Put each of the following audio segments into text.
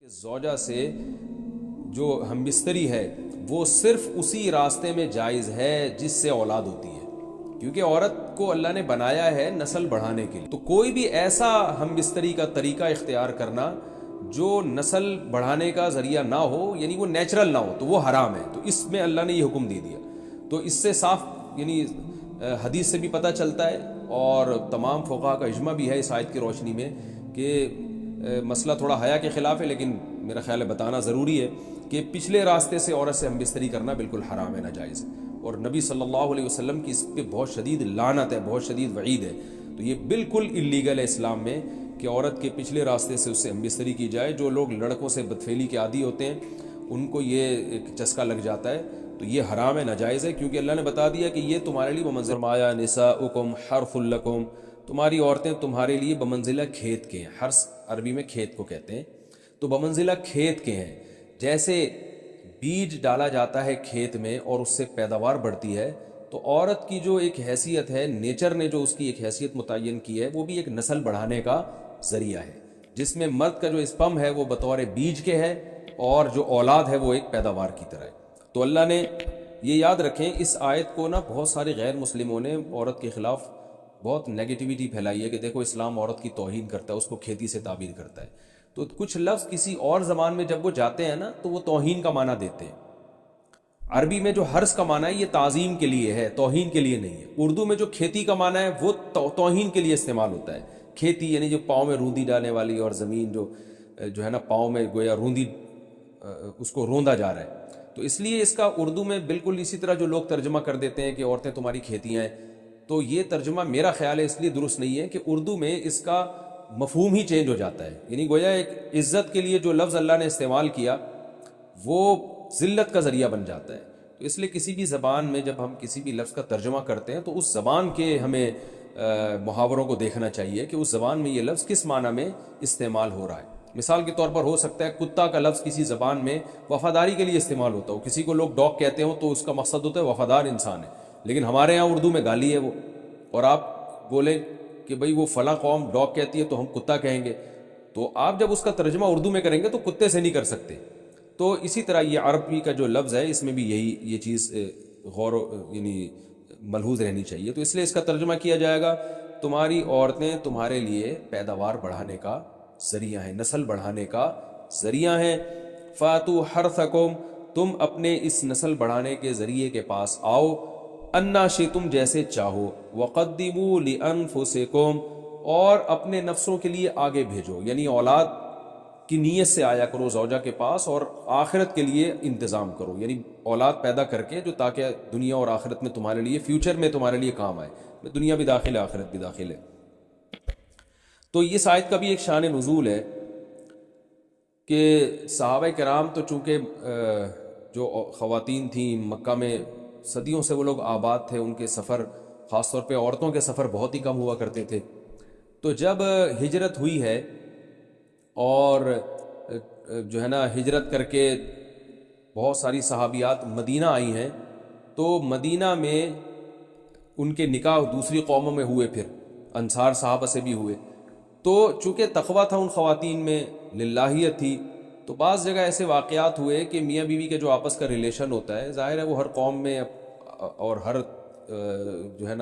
زوجہ سے جو ہم بستری ہے وہ صرف اسی راستے میں جائز ہے جس سے اولاد ہوتی ہے، کیونکہ عورت کو اللہ نے بنایا ہے نسل بڑھانے کے لیے۔ تو کوئی بھی ایسا ہم بستری کا طریقہ اختیار کرنا جو نسل بڑھانے کا ذریعہ نہ ہو، یعنی وہ نیچرل نہ ہو، تو وہ حرام ہے۔ تو اس میں اللہ نے یہ حکم دے دیا۔ تو اس سے صاف یعنی حدیث سے بھی پتہ چلتا ہے، اور تمام فقہا کا اجماع بھی ہے اس آیت کی روشنی میں کہ مسئلہ تھوڑا حیا کے خلاف ہے، لیکن میرا خیال ہے بتانا ضروری ہے کہ پچھلے راستے سے عورت سے ہم بستری کرنا بالکل حرام ہے، ناجائز ہے، اور نبی صلی اللہ علیہ وسلم کی اس پہ بہت شدید لعنت ہے، بہت شدید وعید ہے۔ تو یہ بالکل اللیگل ہے اسلام میں کہ عورت کے پچھلے راستے سے اس سے ہم بستری کی جائے۔ جو لوگ لڑکوں سے بدفعلی کے عادی ہوتے ہیں ان کو یہ ایک چسکا لگ جاتا ہے، تو یہ حرام ہے، ناجائز ہے، کیونکہ اللہ نے بتا دیا کہ یہ تمہارے لیے بمنزلہ فرمایا نساؤکم حرث لکم، تمہاری عورتیں تمہارے لیے بمنزلہ کھیت کے ہیں۔ حرث عربی میں کھیت کو کہتے ہیں، تو بمنزلہ کھیت کے ہیں۔ جیسے بیج ڈالا جاتا ہے کھیت میں اور اس سے پیداوار بڑھتی ہے، تو عورت کی جو ایک حیثیت ہے، نیچر نے جو اس کی ایک حیثیت متعین کی ہے، وہ بھی ایک نسل بڑھانے کا ذریعہ ہے، جس میں مرد کا جو اسپم ہے وہ بطور بیج کے ہے، اور جو اولاد ہے وہ ایک پیداوار کی طرح ہے۔ تو اللہ نے یہ یاد رکھیں، اس آیت کو بہت سارے غیر مسلموں نے عورت کے خلاف بہت نیگیٹیوٹی پھیلائی ہے کہ دیکھو اسلام عورت کی توہین کرتا ہے، اس کو کھیتی سے تعبیر کرتا ہے۔ تو کچھ لفظ کسی اور زبان میں جب وہ جاتے ہیں تو وہ توہین کا معنی دیتے ہیں۔ عربی میں جو حرث کا معنی ہے یہ تعظیم کے لیے ہے، توہین کے لیے نہیں ہے۔ اردو میں جو کھیتی کا معنی ہے وہ توہین کے لیے استعمال ہوتا ہے۔ کھیتی یعنی جو پاؤں میں روندی ڈالنے والی، اور زمین جو ہے پاؤں میں گویا روندی، اس کو روندا جا رہا ہے۔ تو اس لیے اس کا اردو میں بالکل اسی طرح جو لوگ ترجمہ کر دیتے ہیں کہ عورتیں تمہاری کھیتیاں ہیں، تو یہ ترجمہ میرا خیال ہے اس لیے درست نہیں ہے کہ اردو میں اس کا مفہوم ہی چینج ہو جاتا ہے۔ یعنی گویا ایک عزت کے لیے جو لفظ اللہ نے استعمال کیا وہ ذلت کا ذریعہ بن جاتا ہے۔ تو اس لیے کسی بھی زبان میں جب ہم کسی بھی لفظ کا ترجمہ کرتے ہیں تو اس زبان کے ہمیں محاوروں کو دیکھنا چاہیے کہ اس زبان میں یہ لفظ کس معنی میں استعمال ہو رہا ہے۔ مثال کے طور پر ہو سکتا ہے کتا کا لفظ کسی زبان میں وفاداری کے لیے استعمال ہوتا ہو، کسی کو لوگ ڈاگ کہتے ہوں تو اس کا مقصد ہوتا ہے وفادار انسان ہے، لیکن ہمارے ہاں اردو میں گالی ہے وہ، اور آپ بولیں کہ بھئی وہ فلاں قوم ڈاگ کہتی ہے تو ہم کتا کہیں گے، تو آپ جب اس کا ترجمہ اردو میں کریں گے تو کتے سے نہیں کر سکتے۔ تو اسی طرح یہ عربی کا جو لفظ ہے اس میں بھی یہ چیز غور یعنی ملحوظ رہنی چاہیے۔ تو اس لیے اس کا ترجمہ کیا جائے گا تمہاری عورتیں تمہارے لیے پیداوار بڑھانے کا ذریعہ ہیں، نسل بڑھانے کا ذریعہ ہیں۔ فاتو حرثکم، تم اپنے اس نسل بڑھانے کے ذریعے کے پاس آؤ، انا شئتم، جیسے چاہو، وقدموا لانفسکم، اور اپنے نفسوں کے لیے آگے بھیجو، یعنی اولاد کی نیت سے آیا کرو زوجہ کے پاس، اور آخرت کے لیے انتظام کرو، یعنی اولاد پیدا کر کے جو تاکہ دنیا اور آخرت میں تمہارے لیے، فیوچر میں تمہارے لیے کام آئے، دنیا بھی داخل ہے آخرت بھی داخل ہے۔ تو اس آیت کا بھی ایک شان نزول ہے کہ صحابہ کرام تو چونکہ جو خواتین تھیں مکہ میں صدیوں سے وہ لوگ آباد تھے، ان کے سفر خاص طور پہ عورتوں کے سفر بہت ہی کم ہوا کرتے تھے۔ تو جب ہجرت ہوئی ہے اور جو ہے ہجرت کر کے بہت ساری صحابیات مدینہ آئی ہیں، تو مدینہ میں ان کے نکاح دوسری قوموں میں ہوئے، پھر انصار صحابہ سے بھی ہوئے۔ تو چونکہ تقویٰ تھا ان خواتین میں، للہیت تھی، تو بعض جگہ ایسے واقعات ہوئے کہ میاں بیوی کے جو آپس کا ریلیشن ہوتا ہے، ظاہر ہے وہ ہر قوم میں اور ہر جو ہے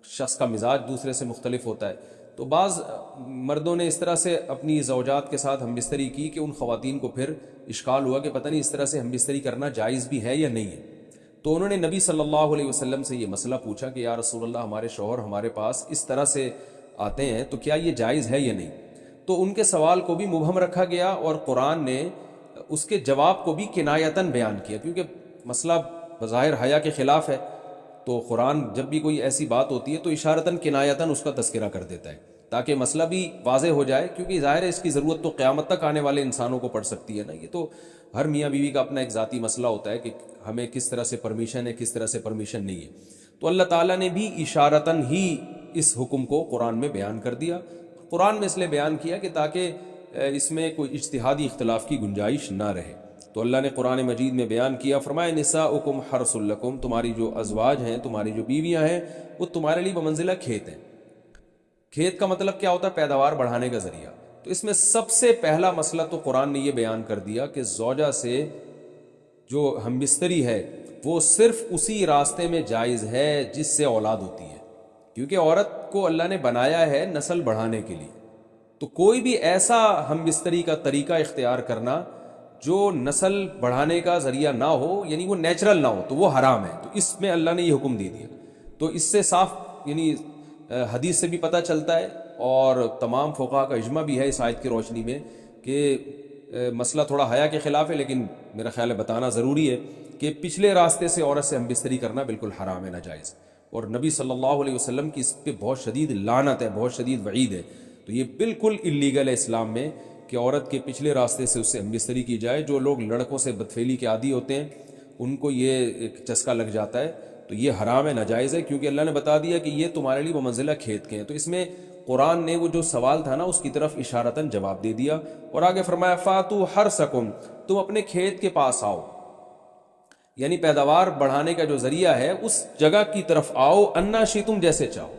شخص کا مزاج دوسرے سے مختلف ہوتا ہے، تو بعض مردوں نے اس طرح سے اپنی زوجات کے ساتھ ہم بستری کی کہ ان خواتین کو پھر اشکال ہوا کہ پتہ نہیں اس طرح سے ہم بستری کرنا جائز بھی ہے یا نہیں ہے۔ تو انہوں نے نبی صلی اللہ علیہ وسلم سے یہ مسئلہ پوچھا کہ یا رسول اللہ، ہمارے شوہر ہمارے پاس اس طرح سے آتے ہیں تو کیا یہ جائز ہے یا نہیں؟ تو ان کے سوال کو بھی مبہم رکھا گیا، اور قرآن نے اس کے جواب کو بھی کنایتاً بیان کیا، کیونکہ مسئلہ بظاہر حیا کے خلاف ہے، تو قرآن جب بھی کوئی ایسی بات ہوتی ہے تو اشارتاً کنایتاً اس کا تذکرہ کر دیتا ہے تاکہ مسئلہ بھی واضح ہو جائے، کیونکہ ظاہر ہے اس کی ضرورت تو قیامت تک آنے والے انسانوں کو پڑ سکتی ہے نا۔ یہ تو ہر میاں بیوی کا اپنا ایک ذاتی مسئلہ ہوتا ہے کہ ہمیں کس طرح سے پرمیشن ہے، کس طرح سے پرمیشن نہیں ہے۔ تو اللہ تعالیٰ نے بھی اشارتاً ہی اس حکم کو قرآن میں بیان کر دیا۔ قرآن میں اس لیے بیان کیا کہ تاکہ اس میں کوئی اجتہادی اختلاف کی گنجائش نہ رہے۔ تو اللہ نے قرآن مجید میں بیان کیا، فرمایا نساؤکم حرث لکم، تمہاری جو ازواج ہیں، تمہاری جو بیویاں ہیں، وہ تمہارے لیے بمنزلہ کھیت ہیں۔ کھیت کا مطلب کیا ہوتا ہے؟ پیداوار بڑھانے کا ذریعہ۔ تو اس میں سب سے پہلا مسئلہ تو قرآن نے یہ بیان کر دیا کہ زوجہ سے جو ہم بستری ہے وہ صرف اسی راستے میں جائز ہے جس سے اولاد ہوتی ہے، کیونکہ عورت کو اللہ نے بنایا ہے نسل بڑھانے کے لیے. تو کوئی بھی ایسا ہم بستری کا طریقہ اختیار کرنا جو نسل بڑھانے کا ذریعہ نہ ہو، یعنی وہ نیچرل نہ ہو، تو وہ حرام ہے. تو اس میں اللہ نے یہ حکم دے دیا. تو اس سے صاف یعنی حدیث سے بھی پتہ چلتا ہے اور تمام فقہاء کا اجماع بھی ہے اس آیت کی روشنی میں کہ مسئلہ تھوڑا حیا کے خلاف ہے، لیکن میرا خیال ہے بتانا ضروری ہے کہ پچھلے راستے سے عورت سے ہم بستری کرنا بالکل حرام ہے، ناجائز. اور نبی صلی اللہ علیہ وسلم کی اس پہ بہت شدید لعنت ہے، بہت شدید وعید ہے. تو یہ بالکل اللیگل ہے اسلام میں کہ عورت کے پچھلے راستے سے اس سے ہم بستری کی جائے. جو لوگ لڑکوں سے بدفعلی کے عادی ہوتے ہیں ان کو یہ ایک چسکا لگ جاتا ہے، تو یہ حرام ہے، ناجائز ہے، کیونکہ اللہ نے بتا دیا کہ یہ تمہارے لیے بمنزلہ کھیت کے ہیں. تو اس میں قرآن نے وہ جو سوال تھا نا اس کی طرف اشارتاً جواب دے دیا اور آگے فرمایا فاتو حرثکم، تم اپنے کھیت کے پاس آؤ، یعنی پیداوار بڑھانے کا جو ذریعہ ہے اس جگہ کی طرف آؤ، انا شئتم، جیسے چاہو.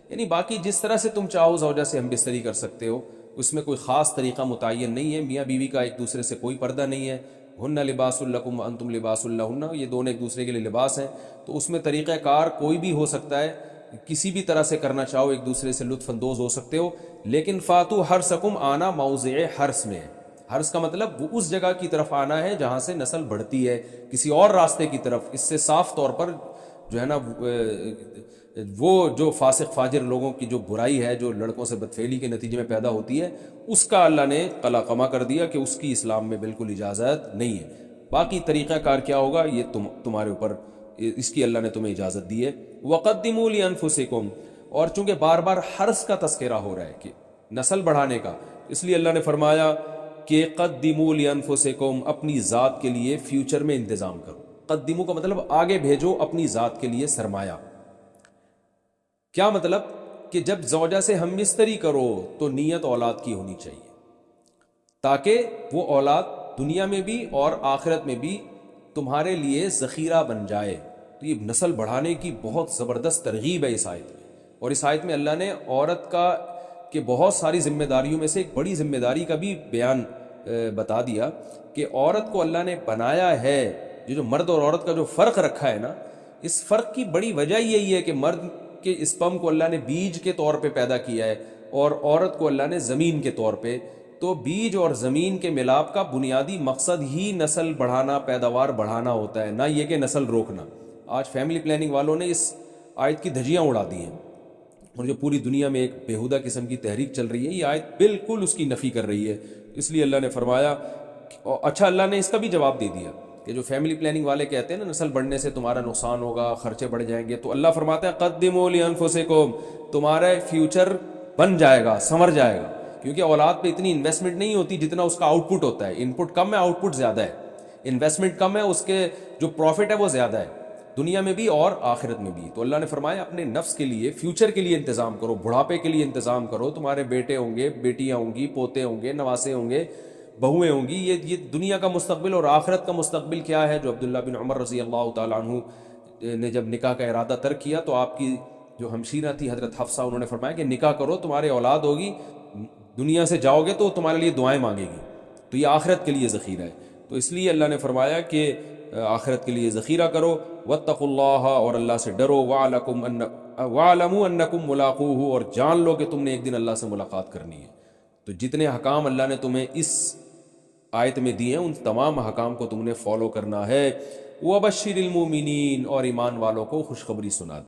یعنی باقی جس طرح سے تم چاہو زوجہ سے ہم بستری کر سکتے ہو، اس میں کوئی خاص طریقہ متعین نہیں ہے. میاں بیوی کا ایک دوسرے سے کوئی پردہ نہیں ہے. ہن لباس لکم وانتم لباس لہن، یہ دونوں ایک دوسرے کے لیے لباس ہیں. تو اس میں طریقہ کار کوئی بھی ہو سکتا ہے، کسی بھی طرح سے کرنا چاہو ایک دوسرے سے لطف اندوز ہو سکتے ہو. لیکن فاتو حرثکم، آنا موضع حرث میں ہے. حرث کا مطلب وہ اس جگہ کی طرف آنا ہے جہاں سے نسل بڑھتی ہے، کسی اور راستے کی طرف. اس سے صاف طور پر جو ہے نا وہ جو فاسق فاجر لوگوں کی جو برائی ہے، جو لڑکوں سے بدفعلی کے نتیجے میں پیدا ہوتی ہے، اس کا اللہ نے قلعہ کر دیا کہ اس کی اسلام میں بالکل اجازت نہیں ہے. باقی طریقہ کار کیا ہوگا یہ تمہارے اوپر، اس کی اللہ نے تمہیں اجازت دی ہے. وقدموا لانفسکم، اور چونکہ بار بار حرث کا تذکرہ ہو رہا ہے کہ نسل بڑھانے کا، اس لیے اللہ نے فرمایا کہ قدموا لانفسکم، اپنی ذات کے لیے فیوچر میں انتظام کرو. قدموا کا مطلب آگے بھیجو اپنی ذات کے لیے سرمایہ. کیا مطلب کہ جب زوجہ سے ہم بستری کرو تو نیت اولاد کی ہونی چاہیے، تاکہ وہ اولاد دنیا میں بھی اور آخرت میں بھی تمہارے لیے ذخیرہ بن جائے. تو یہ نسل بڑھانے کی بہت زبردست ترغیب ہے اس آیت میں. اور اس آیت میں اللہ نے عورت کا کہ بہت ساری ذمہ داریوں میں سے ایک بڑی ذمہ داری کا بھی بیان بتا دیا کہ عورت کو اللہ نے بنایا ہے. یہ جو مرد اور عورت کا جو فرق رکھا ہے نا، اس فرق کی بڑی وجہ یہی ہے کہ مرد کے اسپم کو اللہ نے بیج کے طور پہ پیدا کیا ہے اور عورت کو اللہ نے زمین کے طور پہ. تو بیج اور زمین کے ملاپ کا بنیادی مقصد ہی نسل بڑھانا، پیداوار بڑھانا ہوتا ہے، نہ یہ کہ نسل روکنا. آج فیملی پلاننگ والوں نے اس آیت کی دھجیاں اڑا دی ہیں، اور جو پوری دنیا میں ایک بےہودہ قسم کی تحریک چل رہی ہے، یہ آیت بالکل اس کی نفی کر رہی ہے. اس لیے اللہ نے فرمایا، اچھا اللہ نے اس کا بھی جواب دے دیا کہ جو فیملی پلاننگ والے کہتے ہیں نا نسل بڑھنے سے تمہارا نقصان ہوگا، خرچے بڑھ جائیں گے، تو اللہ فرماتا ہے قدموا لانفسکم، تمہارا فیوچر بن جائے گا، سنور جائے گا. کیونکہ اولاد پہ اتنی انویسٹمنٹ نہیں ہوتی جتنا اس کا آؤٹ پٹ ہوتا ہے. ان پٹ کم ہے، آؤٹ پٹ زیادہ ہے. انویسٹمنٹ کم ہے، اس کے جو پروفٹ ہے وہ زیادہ ہے، دنیا میں بھی اور آخرت میں بھی. تو اللہ نے فرمایا اپنے نفس کے لیے، فیوچر کے لیے انتظام کرو، بڑھاپے کے لیے انتظام کرو. تمہارے بیٹے ہوں گے، بیٹیاں ہوں گی، پوتے ہوں گے، نواسے ہوں گے، بہویں ہوں گی. یہ دنیا کا مستقبل اور آخرت کا مستقبل کیا ہے. جو عبداللہ بن عمر رضی اللہ تعالیٰ عنہ نے جب نکاح کا ارادہ ترک کیا تو آپ کی جو ہمشیرہ تھی حضرت حفصہ، انہوں نے فرمایا کہ نکاح کرو، تمہارے اولاد ہوگی، دنیا سے جاؤ گے تو تمہارے لیے دعائیں مانگے گی. تو یہ آخرت کے لیے ذخیرہ ہے. تو اس لیے اللہ نے فرمایا کہ آخرت کے لیے ذخیرہ کرو. واتقوا اللہ، اور اللہ سے ڈرو. واعلموا انکم ملاقوہ، اور جان لو کہ تم نے ایک دن اللہ سے ملاقات کرنی ہے. تو جتنے حکام اللہ نے تمہیں اس آیت میں دیے ہیں ان تمام حکام کو تم نے فالو کرنا ہے. وبشر المؤمنین، اور ایمان والوں کو خوشخبری سنا.